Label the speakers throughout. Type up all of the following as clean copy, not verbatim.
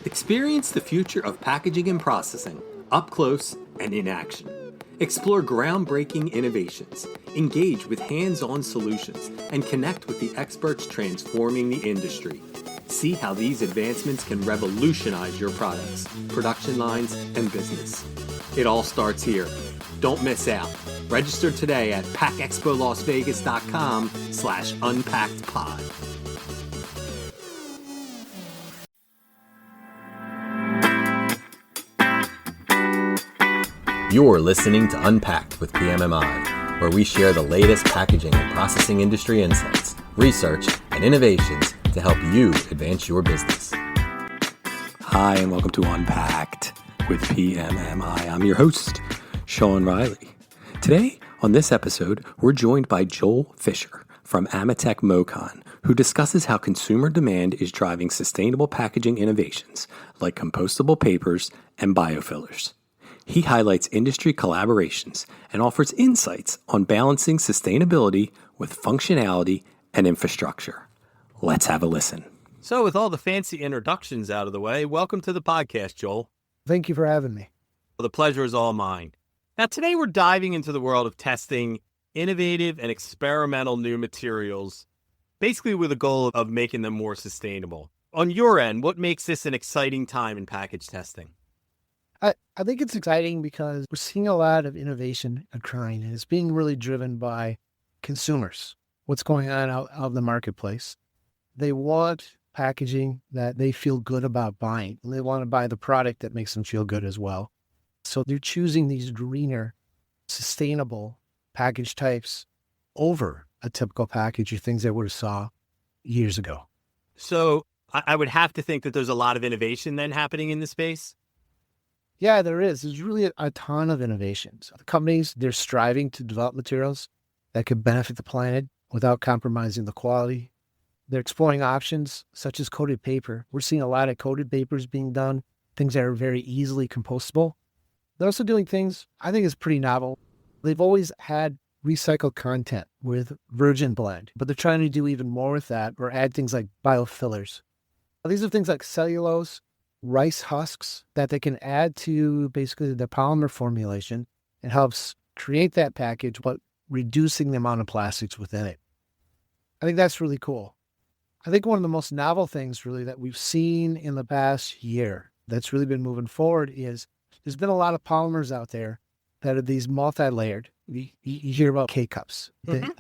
Speaker 1: Experience the future of packaging and processing up close and in action. Explore groundbreaking innovations, engage with hands-on solutions, and connect with the experts transforming the industry. See how these advancements can revolutionize your products, production lines, and business. It all starts here. Don't miss out. Register today at packexpolasvegas.com/unpackedpod. You're listening to Unpacked with PMMI, where we share the latest packaging and processing industry insights, research, and innovations to help you advance your business. Hi, and welcome to Unpacked with PMMI. I'm your host, Sean Riley. Today, on this episode, we're joined by Joel Fischer from AMETEK MOCON, who discusses how consumer demand is driving sustainable packaging innovations like compostable papers and biofillers. He highlights industry collaborations and offers insights on balancing sustainability with functionality and infrastructure. Let's have a listen.
Speaker 2: So with all the fancy introductions out of the way, welcome to the podcast, Joel.
Speaker 3: Thank you for having me.
Speaker 2: Well, the pleasure is all mine. Now, today we're diving into the world of testing innovative and experimental new materials, basically with the goal of making them more sustainable. On your end, what makes this an exciting time in package testing?
Speaker 3: I think it's exciting because we're seeing a lot of innovation occurring, and it's being really driven by consumers. What's going on out of the marketplace? They want packaging that they feel good about buying, and they want to buy the product that makes them feel good as well. So they're choosing these greener, sustainable package types over a typical package or things they would have saw years ago.
Speaker 2: So I would have to think that there's a lot of innovation then happening in this space.
Speaker 3: Yeah, there is. There's really a ton of innovations. The companies, they're striving to develop materials that could benefit the planet without compromising the quality. They're exploring options such as coated paper. We're seeing a lot of coated papers being done, things that are very easily compostable. They're also doing things I think is pretty novel. They've always had recycled content with virgin blend, but they're trying to do even more with that or add things like biofillers. These are things like cellulose, rice husks that they can add to basically the polymer formulation. It helps create that package, but reducing the amount of plastics within it. I think that's really cool. I think one of the most novel things really that we've seen in the past year that's really been moving forward is there's been a lot of polymers out there that are these multi-layered. You hear about K-cups,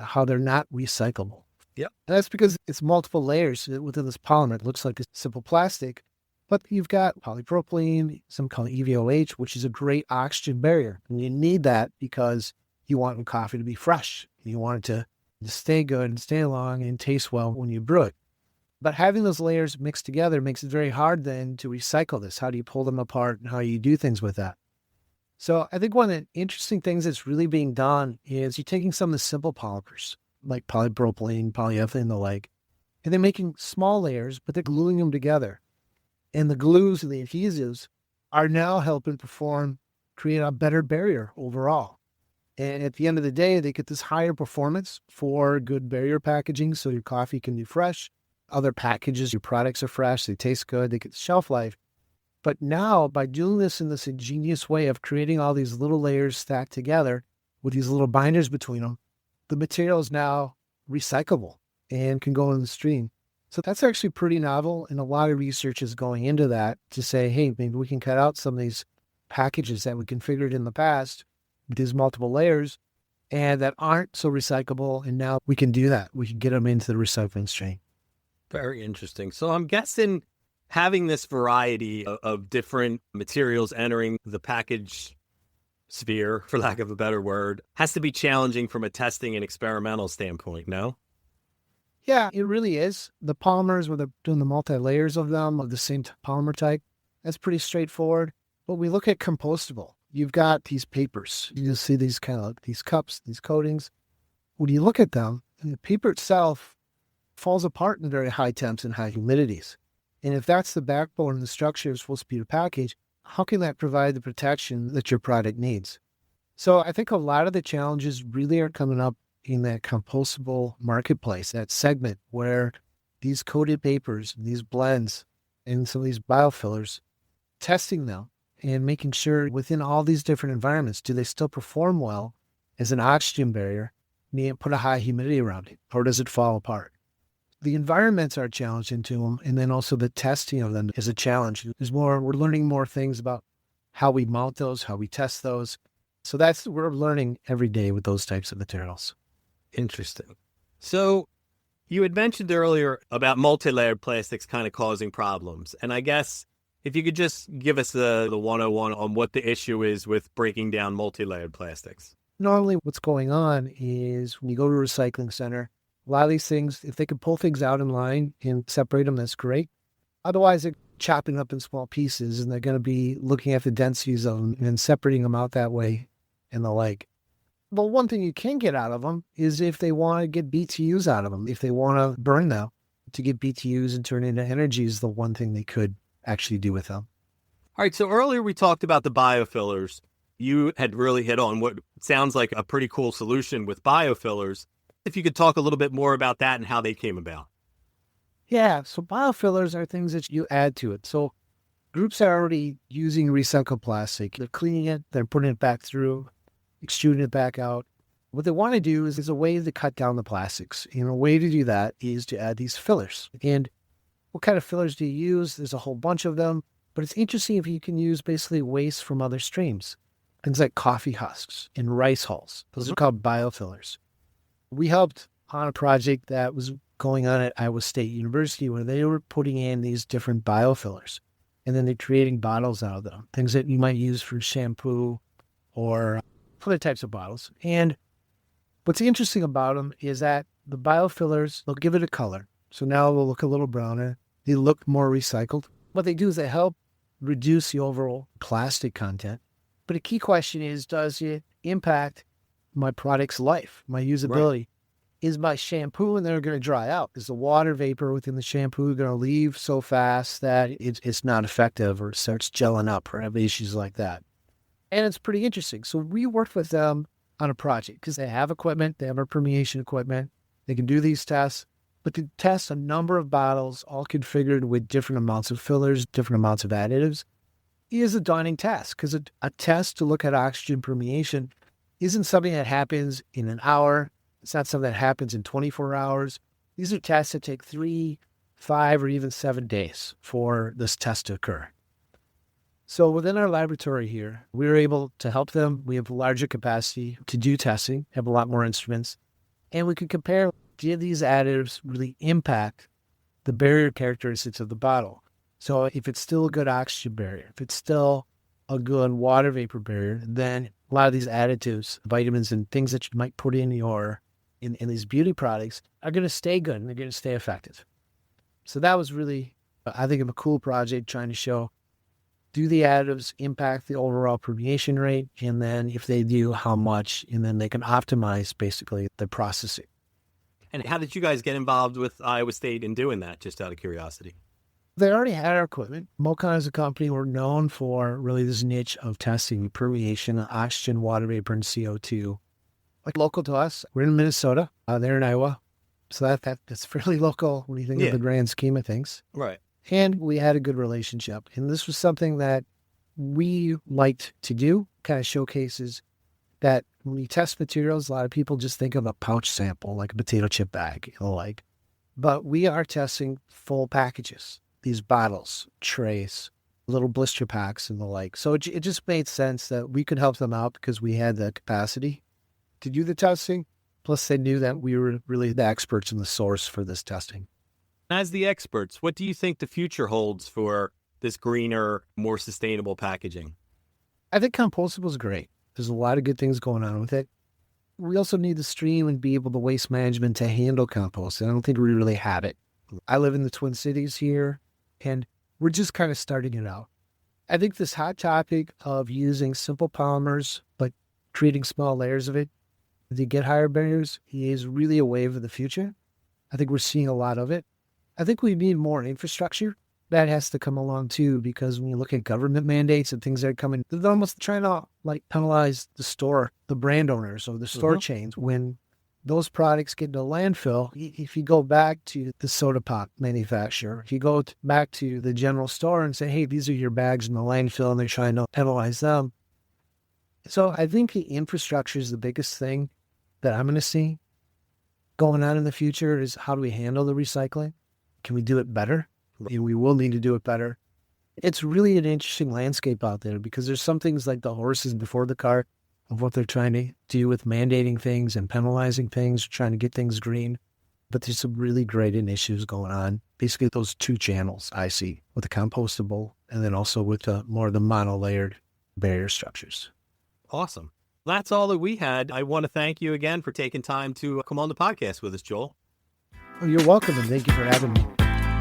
Speaker 3: how they're not recyclable.
Speaker 2: Yep.
Speaker 3: And that's because it's multiple layers within this polymer. It looks like a simple plastic, but you've got polypropylene, some called EVOH, which is a great oxygen barrier. And you need that because you want coffee to be fresh. You want it to stay good and stay long and taste well when you brew it. But having those layers mixed together makes it very hard then to recycle this. How do you pull them apart and how you do things with that? So I think one of the interesting things that's really being done is you're taking some of the simple polymers like polypropylene, polyethylene, and the like, and they're making small layers, but they're gluing them together. And the glues and the adhesives are now helping create a better barrier overall. And at the end of the day, they get this higher performance for good barrier packaging, so your coffee can be fresh. Other packages, your products are fresh, they taste good, they get shelf life. But now, by doing this in this ingenious way of creating all these little layers stacked together with these little binders between them, the material is now recyclable and can go in the stream. So that's actually pretty novel, and a lot of research is going into that to say, hey, maybe we can cut out some of these packages that we configured in the past with these multiple layers and that aren't so recyclable, and now we can do that. We can get them into the recycling stream.
Speaker 2: Very interesting. So I'm guessing having this variety of different materials entering the package sphere, for lack of a better word, has to be challenging from a testing and experimental standpoint, no?
Speaker 3: Yeah, it really is. The polymers, where they're doing the multi-layers of them, of the same polymer type, that's pretty straightforward. But we look at compostable. You've got these papers. You see these these cups, these coatings. When you look at them, and the paper itself falls apart in very high temps and high humidities. And if that's the backbone and the structure is supposed to be a package, how can that provide the protection that your product needs? So I think a lot of the challenges really are coming up in that compostable marketplace, that segment where these coated papers, these blends in some of these biofillers, testing them and making sure within all these different environments, do they still perform well as an oxygen barrier? And put a high humidity around it, or does it fall apart? The environments are a challenge into them, and then also the testing of them is a challenge. We're learning more things about how we mount those, how we test those. So we're learning every day with those types of materials.
Speaker 2: Interesting. So you had mentioned earlier about multi-layered plastics kind of causing problems. And I guess if you could just give us the 101 on what the issue is with breaking down multi-layered plastics.
Speaker 3: Normally what's going on is when you go to a recycling center, a lot of these things, if they can pull things out in line and separate them, that's great. Otherwise, they're chopping up in small pieces, and they're going to be looking at the densities of them and separating them out that way and the like. But one thing you can get out of them is if they want to get BTUs out of them, if they want to burn them to get BTUs and turn into energy is the one thing they could actually do with them.
Speaker 2: All right. So earlier we talked about the biofillers. You had really hit on what sounds like a pretty cool solution with biofillers. If you could talk a little bit more about that and how they came about.
Speaker 3: Yeah, so biofillers are things that you add to it. So groups are already using recycled plastic. They're cleaning it, they're putting it back through, extruding it back out. What they want to do is a way to cut down the plastics. And a way to do that is to add these fillers. And what kind of fillers do you use? There's a whole bunch of them, but it's interesting if you can use basically waste from other streams. Things like coffee husks and rice hulls. Those are called biofillers. We helped on a project that was going on at Iowa State University where they were putting in these different biofillers. And then they're creating bottles out of them, things that you might use for shampoo or other types of bottles. And what's interesting about them is that the biofillers, they'll give it a color. So now they'll look a little browner. They look more recycled. What they do is they help reduce the overall plastic content. But a key question is, does it impact my product's life, my usability? Right. Is my shampoo and they're going to dry out? Is the water vapor within the shampoo going to leave so fast that it's not effective or it starts gelling up or have issues like that? And it's pretty interesting. So we worked with them on a project because they have equipment, they have our permeation equipment, they can do these tests, but to test a number of bottles all configured with different amounts of fillers, different amounts of additives, is a daunting task because a test to look at oxygen permeation isn't something that happens in an hour. It's not something that happens in 24 hours. These are tests that take 3, 5, or even 7 days for this test to occur. So within our laboratory here, we were able to help them. We have larger capacity to do testing, have a lot more instruments, and we could compare, did these additives really impact the barrier characteristics of the bottle? So if it's still a good oxygen barrier, if it's still a good water vapor barrier, then a lot of these additives, vitamins and things that you might put in these beauty products are going to stay good and they're going to stay effective. So that was really, I think, a cool project trying to show, do the additives impact the overall permeation rate? And then if they do, how much? And then they can optimize basically the processing.
Speaker 2: And how did you guys get involved with Iowa State in doing that, just out of curiosity?
Speaker 3: They already had our equipment. MOCON as a company, we're known for really this niche of testing permeation, oxygen, water vapor, and CO2. Like local to us, we're in Minnesota. They're in Iowa. So that's fairly local when you think of the grand scheme of things.
Speaker 2: Right.
Speaker 3: And we had a good relationship. And this was something that we liked to do, kind of showcases that when you test materials, a lot of people just think of a pouch sample, like a potato chip bag, But we are testing full packages, these bottles, trays, little blister packs and the like. So it just made sense that we could help them out because we had the capacity to do the testing. Plus, they knew that we were really the experts in the source for this testing.
Speaker 2: As the experts, what do you think the future holds for this greener, more sustainable packaging?
Speaker 3: I think compostable is great. There's a lot of good things going on with it. We also need the stream and be able to waste management to handle compost. And I don't think we really have it. I live in the Twin Cities here, and we're just kind of starting it out. I think this hot topic of using simple polymers, but creating small layers of it to get higher barriers is really a wave of the future. I think we're seeing a lot of it. I think we need more infrastructure. That has to come along too, because when you look at government mandates and things that are coming, they're almost trying to penalize the brand owners or the store chains when those products get into landfill. If you go back to the soda pop manufacturer, if you go back to the general store and say, hey, these are your bags in the landfill, and they're trying to penalize them. So I think the infrastructure is the biggest thing that I'm going to see going on in the future is how do we handle the recycling? Can we do it better? We will need to do it better. It's really an interesting landscape out there because there's some things like the horses before the cart of what they're trying to do with mandating things and penalizing things, trying to get things green. But there's some really great initiatives going on. Basically, those two channels I see with the compostable and then also with the more of the monolayered barrier structures.
Speaker 2: Awesome. That's all that we had. I want to thank you again for taking time to come on the podcast with us, Joel.
Speaker 3: Oh, you're welcome, and thank you for having me.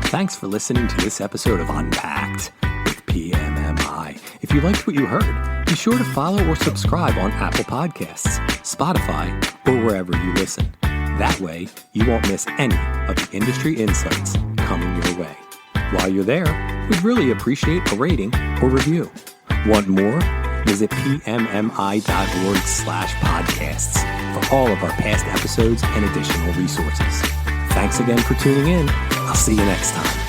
Speaker 1: Thanks for listening to this episode of Unpacked with PMMI. If you liked what you heard, be sure to follow or subscribe on Apple Podcasts, Spotify, or wherever you listen. That way, you won't miss any of the industry insights coming your way. While you're there, we'd really appreciate a rating or review. Want more? Visit pmmi.org/podcasts for all of our past episodes and additional resources. Thanks again for tuning in. I'll see you next time.